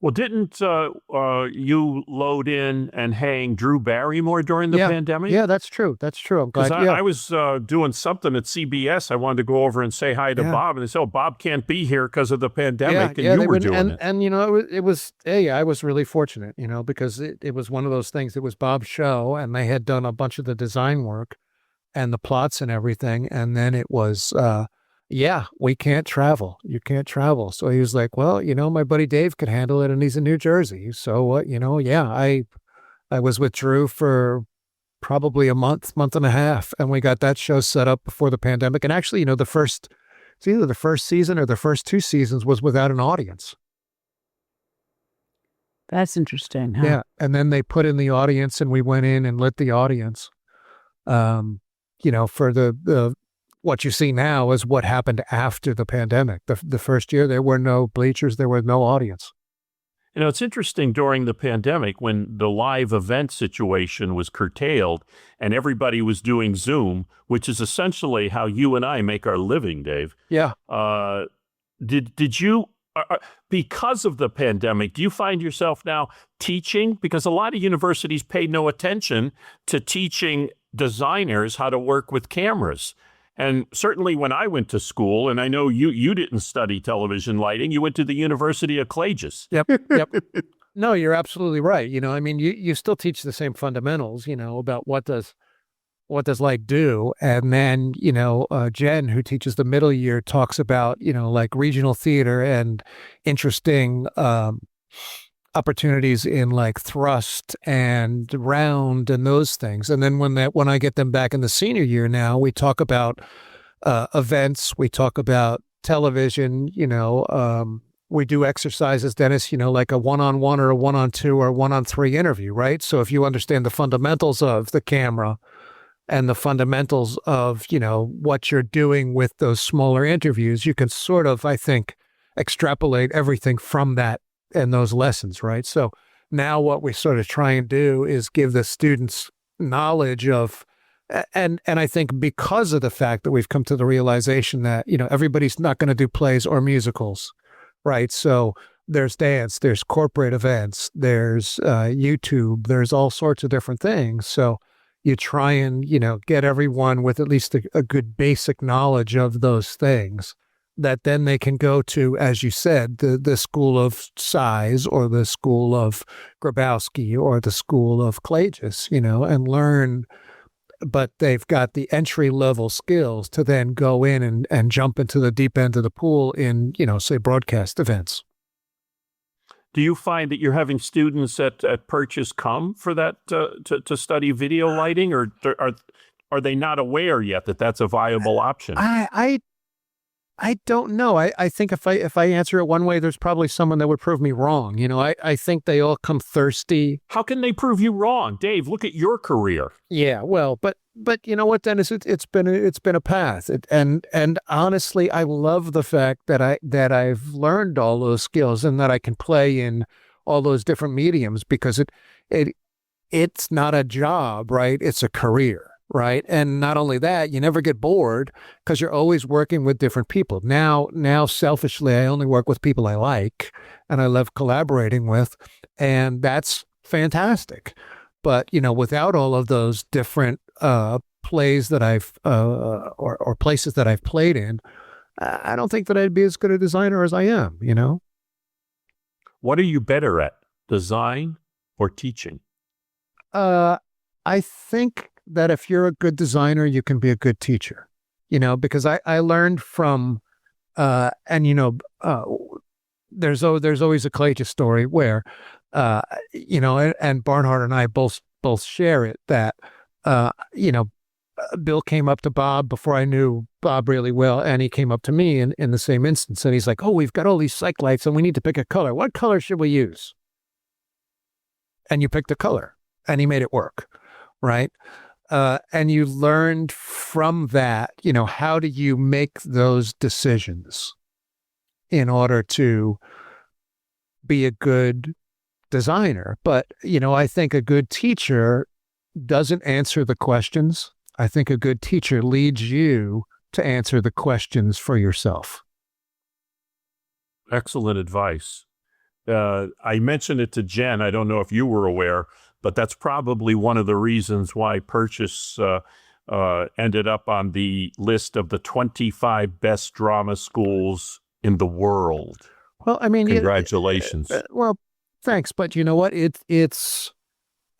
Well, didn't you load in and hang Drew Barrymore during the pandemic? Yeah, that's true. That's true. I'm glad. Because I was doing something at CBS. I wanted to go over and say hi to Bob, and they said, "Oh, Bob can't be here because of the pandemic," and you were doing it. And it was. Hey, I was really fortunate, because it was one of those things. It was Bob's show, and they had done a bunch of the design work and the plots and everything, and then it was. We can't travel. You can't travel. So he was like, well, my buddy Dave could handle it, and he's in New Jersey. So, I was with Drew for probably a month and a half, and we got that show set up before the pandemic. And actually, it's either the first season or the first 2 seasons was without an audience. That's interesting. Huh? Yeah. And then they put in the audience, and we went in and lit the audience. For the what you see now is what happened after the pandemic. The first year, there were no bleachers, there was no audience. It's interesting during the pandemic when the live event situation was curtailed and everybody was doing Zoom, which is essentially how you and I make our living, Dave. Yeah. Did you, because of the pandemic, do you find yourself now teaching? Because a lot of universities pay no attention to teaching designers how to work with cameras. And certainly when I went to school, and I know you didn't study television lighting, you went to the University of Klages. Yep. No, you're absolutely right. You still teach the same fundamentals, about what does light do. And then, Jen, who teaches the middle year, talks about, like regional theater and interesting opportunities in like thrust and round and those things. And then when I get them back in the senior year now, we talk about events, we talk about television, we do exercises, Dennis, like a 1-on-1 or a 1-on-2 or a 1-on-3 interview, right? So if you understand the fundamentals of the camera and the fundamentals of, what you're doing with those smaller interviews, you can sort of, I think, extrapolate everything from that and those lessons, right? So now what we sort of try and do is give the students knowledge of, and I think because of the fact that we've come to the realization that, everybody's not going to do plays or musicals, right? So there's dance, there's corporate events, there's YouTube, there's all sorts of different things. So you try and, get everyone with at least a good basic knowledge of those things, that then they can go to, as you said, the school of size or the school of Grabowski or the school of Klages, and learn, but they've got the entry level skills to then go in and jump into the deep end of the pool in, say, broadcast events. Do you find that you're having students at Purchase come for that to study video lighting, or are they not aware yet that that's a viable option? I don't know. I think if I answer it one way, there's probably someone that would prove me wrong. I think they all come thirsty. How can they prove you wrong? Dave, look at your career. Yeah, well, but you know what, Dennis? It's been a path, and honestly, I love the fact that I've learned all those skills and that I can play in all those different mediums, because it's not a job, right? It's a career. Right. And not only that, you never get bored because you're always working with different people. Now, selfishly, I only work with people I like and I love collaborating with. And that's fantastic. But, without all of those different plays that I've or places that I've played in, I don't think that I'd be as good a designer as I am, What are you better at, design or teaching? I think that if you're a good designer, you can be a good teacher, because I learned from, there's always a Klages story where, and Barnhart and I both share it, that, Bill came up to Bob before I knew Bob really well, and he came up to me in the same instance, and he's like, "Oh, we've got all these cyc lights and we need to pick a color. What color should we use?" And you picked a color, and he made it work, right? And you learned from that, how do you make those decisions in order to be a good designer. But, I think a good teacher doesn't answer the questions. I think a good teacher leads you to answer the questions for yourself. Excellent advice. I mentioned it to Jen. I don't know if you were aware, but that's probably one of the reasons why Purchase ended up on the list of the 25 best drama schools in the world. Well, I mean, congratulations. Well, thanks, but you know what? It's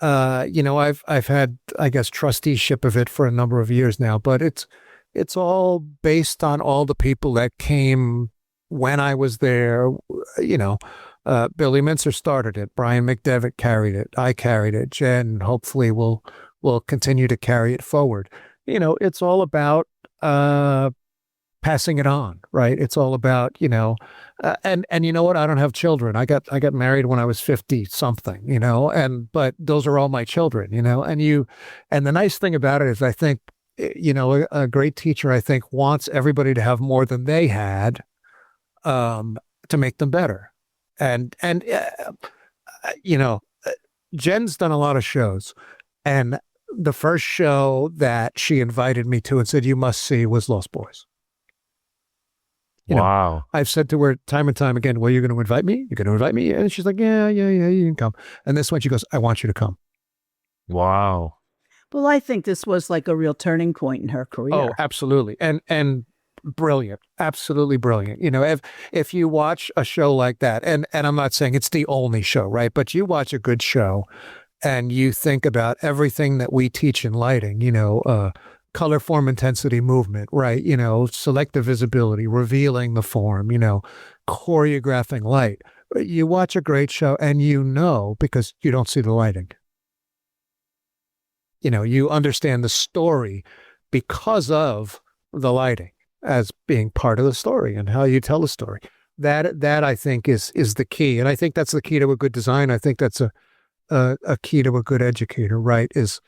I've had, I guess, trusteeship of it for a number of years now, but it's all based on all the people that came when I was there. Billy Mincer started it. Brian McDevitt carried it. I carried it. Jen hopefully will continue to carry it forward. It's all about passing it on, right? It's all about, and you know what? I don't have children. I got married when I was 50 something, but those are all my children, and the nice thing about it is I think, a great teacher, I think, wants everybody to have more than they had, to make them better. And Jen's done a lot of shows, and the first show that she invited me to and said, you must see, was Lost Boys. Wow. I've said to her time and time again, well, you're going to invite me? You're going to invite me? And she's like, yeah, you can come. And this one, she goes, I want you to come. Wow. Well, I think this was like a real turning point in her career. Oh, absolutely. And brilliant. Absolutely brilliant. If you watch a show like that, and I'm not saying it's the only show, right? But you watch a good show and you think about everything that we teach in lighting, color, form, intensity, movement, right? Selective visibility, revealing the form, choreographing light. You watch a great show and because you don't see the lighting. You understand the story because of the lighting as being part of the story and how you tell the story. That I think is the key. And I think that's the key to a good design. I think that's a key to a good educator, right? Is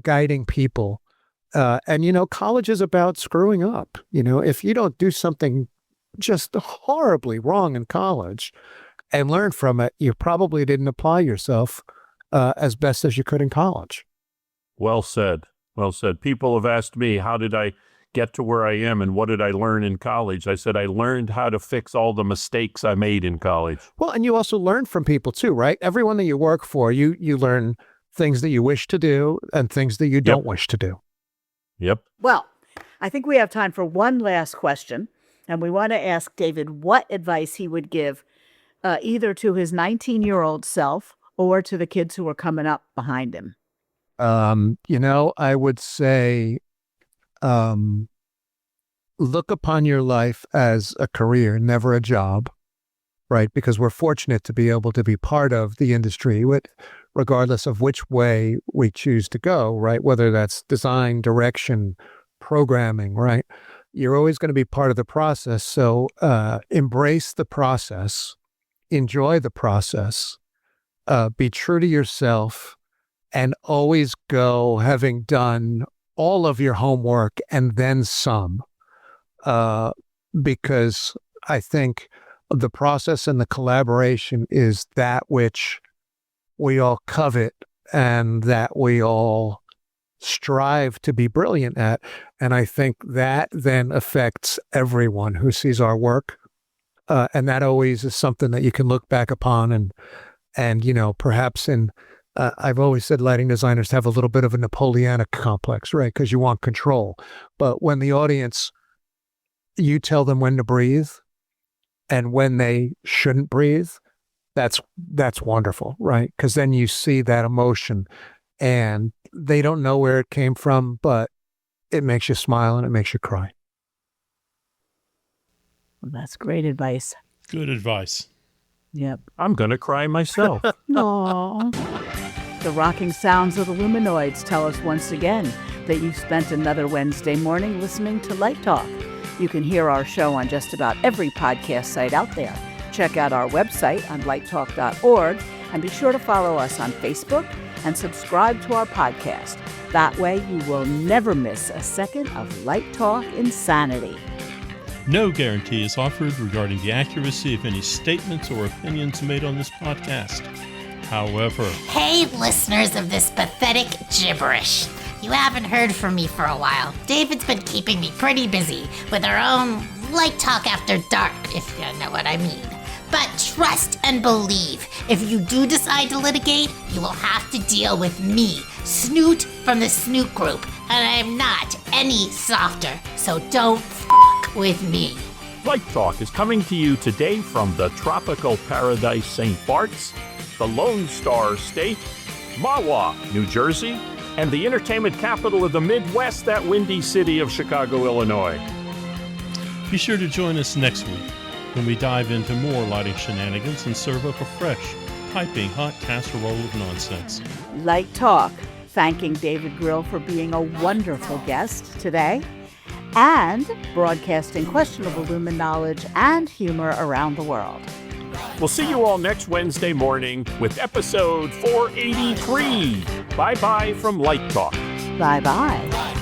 guiding people. And college is about screwing up. If you don't do something just horribly wrong in college and learn from it, you probably didn't apply yourself as best as you could in college. Well said. Well said. People have asked me, how did I get to where I am and what did I learn in college? I said, I learned how to fix all the mistakes I made in college. Well, and you also learn from people too, right? Everyone that you work for, you learn things that you wish to do and things that you don't wish to do. Yep. Well, I think we have time for one last question. And we want to ask David what advice he would give either to his 19-year-old self or to the kids who are coming up behind him. I would say, look upon your life as a career, never a job, right? Because we're fortunate to be able to be part of the industry, regardless of which way we choose to go, right? Whether that's design, direction, programming, right? You're always going to be part of the process. So embrace the process, enjoy the process, be true to yourself, and always go having done all of your homework and then some, because I think the process and the collaboration is that which we all covet and that we all strive to be brilliant at. And I think that then affects everyone who sees our work. And that always is something that you can look back upon and perhaps I've always said lighting designers have a little bit of a Napoleonic complex, right? Because you want control. But when the audience, you tell them when to breathe and when they shouldn't breathe, that's wonderful, right? Because then you see that emotion and they don't know where it came from, but it makes you smile and it makes you cry. Well, that's great advice. Good advice. Yep. I'm going to cry myself. Aww. The rocking sounds of the Luminoids tell us once again that you've spent another Wednesday morning listening to Light Talk. You can hear our show on just about every podcast site out there. Check out our website on lighttalk.org and be sure to follow us on Facebook and subscribe to our podcast. That way you will never miss a second of Light Talk insanity. No guarantee is offered regarding the accuracy of any statements or opinions made on this podcast. However, Hey, listeners of this pathetic gibberish. You haven't heard from me for a while. David's been keeping me pretty busy with our own light talk after dark, if you know what I mean. But trust and believe, if you do decide to litigate, you will have to deal with me, Snoot from the Snoot Group, and I'm not any softer, so don't f*** with me. Light Talk is coming to you today from the tropical paradise St. Bart's, the Lone Star State, Mahwah, New Jersey, and the entertainment capital of the Midwest, that windy city of Chicago, Illinois. be sure to join us next week when we dive into more lighting shenanigans and serve up a fresh, piping hot casserole of nonsense. Light Talk, thanking David Grill for being a wonderful guest today and broadcasting questionable Lumen knowledge and humor around the world. We'll see you all next Wednesday morning with episode 483. Bye-bye from Light Talk. Bye-bye.